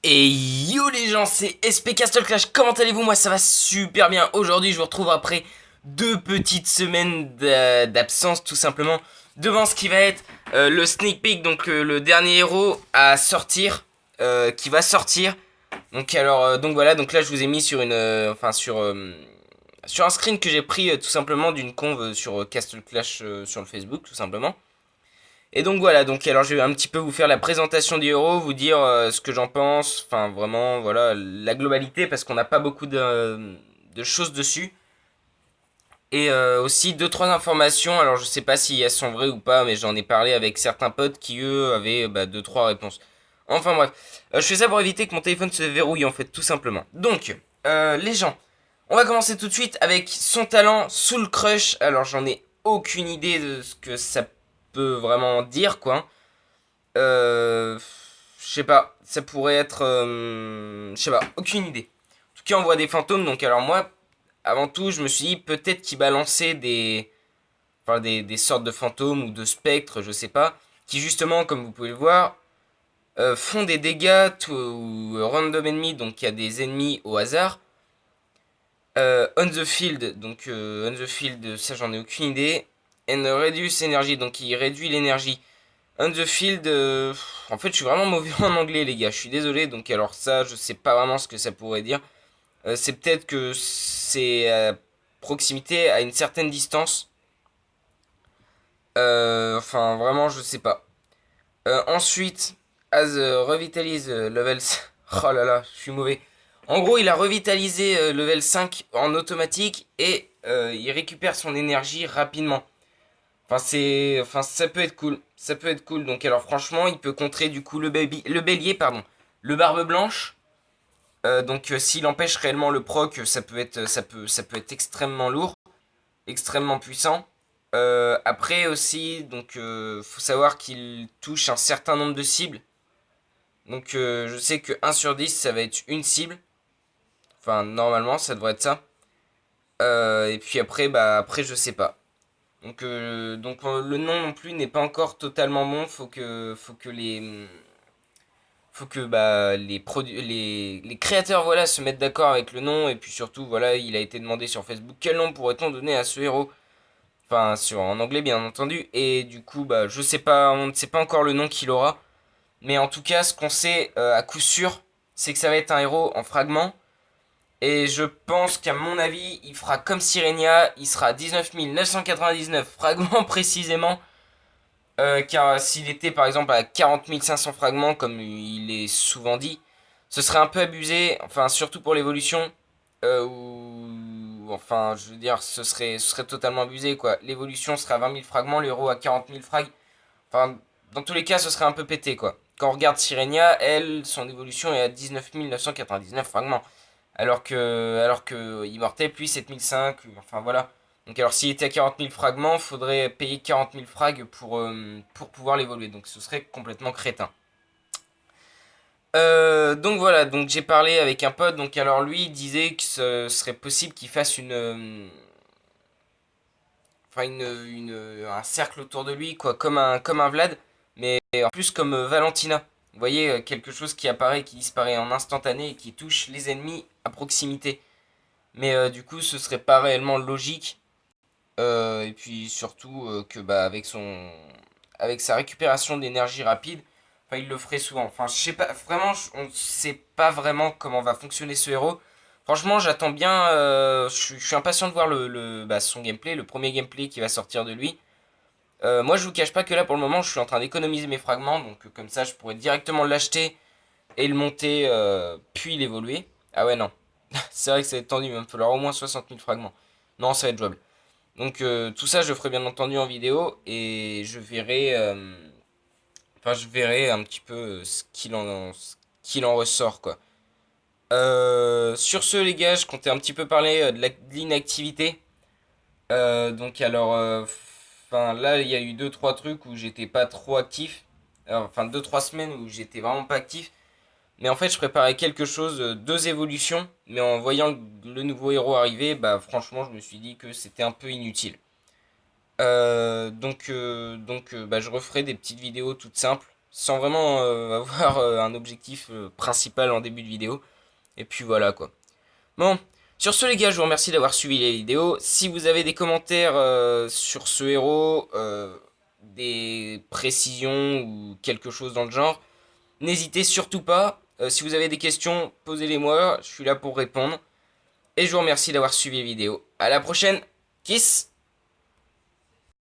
Et yo les gens, c'est SP Castle Clash, comment allez-vous? Moi ça va super bien. Aujourd'hui je vous retrouve après 2 petites semaines d'absence tout simplement. Devant ce qui va être le sneak peek, donc le dernier héros à sortir, qui va sortir. Donc voilà, donc là je vous ai mis sur sur un screen que j'ai pris tout simplement d'une conve sur Castle Clash sur le Facebook tout simplement. Et donc voilà, donc alors je vais un petit peu vous faire la présentation du héros, vous dire ce que j'en pense, enfin vraiment voilà la globalité parce qu'on n'a pas beaucoup de choses dessus. Et aussi deux trois informations, alors je sais pas si elles sont vraies ou pas, mais j'en ai parlé avec certains potes qui eux avaient deux trois réponses. Enfin bref, je fais ça pour éviter que mon téléphone se verrouille en fait tout simplement. Donc les gens, on va commencer tout de suite avec son talent Soul Crush. Alors j'en ai aucune idée de ce que ça peut vraiment dire quoi. Je sais pas, ça pourrait être. Je sais pas, aucune idée. En tout cas, on voit des fantômes, donc alors moi, avant tout, je me suis dit peut-être qu'ils balançaient des sortes de fantômes ou de spectres, je sais pas, qui justement, comme vous pouvez le voir, font des dégâts ou random enemy, donc il y a des ennemis au hasard. On the field, donc on the field, ça j'en ai aucune idée. And reduce energy, donc il réduit l'énergie. On the field, en fait, je suis vraiment mauvais en anglais, les gars. Je suis désolé. Donc, alors, ça, je sais pas vraiment ce que ça pourrait dire. C'est peut-être que c'est à proximité, à une certaine distance. Enfin, vraiment, je sais pas. Ensuite, as revitalise levels. Oh là là, je suis mauvais. En gros, il a revitalisé level 5 en automatique et il récupère son énergie rapidement. Ça peut être cool. Ça peut être cool. Donc, alors, franchement, il peut contrer du coup le bélier, pardon, le barbe blanche. S'il empêche réellement le proc, ça peut être extrêmement lourd, extrêmement puissant. Après aussi, faut savoir qu'il touche un certain nombre de cibles. Je sais que 1 sur 10, ça va être une cible. Enfin, normalement, ça devrait être ça. Et puis après, après, je sais pas. Le nom non plus n'est pas encore totalement bon. Faut que les créateurs voilà se mettent d'accord avec le nom et puis surtout voilà il a été demandé sur Facebook quel nom pourrait-on donner à ce héros. Enfin en anglais bien entendu et du coup je sais pas, on ne sait pas encore le nom qu'il aura, mais en tout cas ce qu'on sait à coup sûr c'est que ça va être un héros en fragments. Et je pense qu'à mon avis, il fera comme Sirenia, il sera à 19 999 fragments précisément. Car s'il était par exemple à 40 500 fragments, comme il est souvent dit, ce serait un peu abusé, enfin surtout pour l'évolution, enfin je veux dire, ce serait totalement abusé quoi. L'évolution serait à 20 000 fragments, l'euro à 40 000 frags, enfin dans tous les cas ce serait un peu pété quoi. Quand on regarde Sirenia, elle, son évolution est à 19 999 fragments. Alors que Immortel, puis 7005, enfin voilà. Donc alors s'il était à 40 000 fragments, faudrait payer 40 000 frags pour pouvoir l'évoluer. Donc ce serait complètement crétin. Donc voilà, donc j'ai parlé avec un pote, donc alors lui il disait que ce serait possible qu'il fasse un cercle autour de lui, quoi, comme un Vlad, mais en plus comme Valentina. Vous voyez, quelque chose qui apparaît, qui disparaît en instantané et qui touche les ennemis à proximité. Mais du coup, ce serait pas réellement logique. Et puis surtout que avec sa récupération d'énergie rapide, enfin, il le ferait souvent. Enfin, je sais pas, vraiment, on sait pas vraiment comment va fonctionner ce héros. Franchement, j'attends bien. Je suis impatient de voir son gameplay, le premier gameplay qui va sortir de lui. Moi, je vous cache pas que là, pour le moment, je suis en train d'économiser mes fragments, donc comme ça, je pourrais directement l'acheter et le monter, puis l'évoluer. Ah ouais, non. C'est vrai que ça va être tendu, il va me falloir au moins 60 000 fragments. Non, ça va être jouable. Tout ça, je le ferai bien entendu en vidéo et je verrai un petit peu ce qu'il en ressort, quoi. Sur ce, les gars, je comptais un petit peu parler de l'inactivité. Là, il y a eu deux trois trucs où j'étais pas trop actif. Enfin, deux trois semaines où j'étais vraiment pas actif. Mais en fait, je préparais quelque chose, deux évolutions, mais en voyant le nouveau héros arriver, franchement, je me suis dit que c'était un peu inutile. Je referai des petites vidéos toutes simples. sans vraiment avoir un objectif principal en début de vidéo. Et puis voilà quoi. Bon, sur ce les gars, je vous remercie d'avoir suivi les vidéos. Si vous avez des commentaires sur ce héros, des précisions ou quelque chose dans le genre, n'hésitez surtout pas. Si vous avez des questions, posez-les moi, je suis là pour répondre. Et je vous remercie d'avoir suivi les vidéos. À la prochaine, kiss!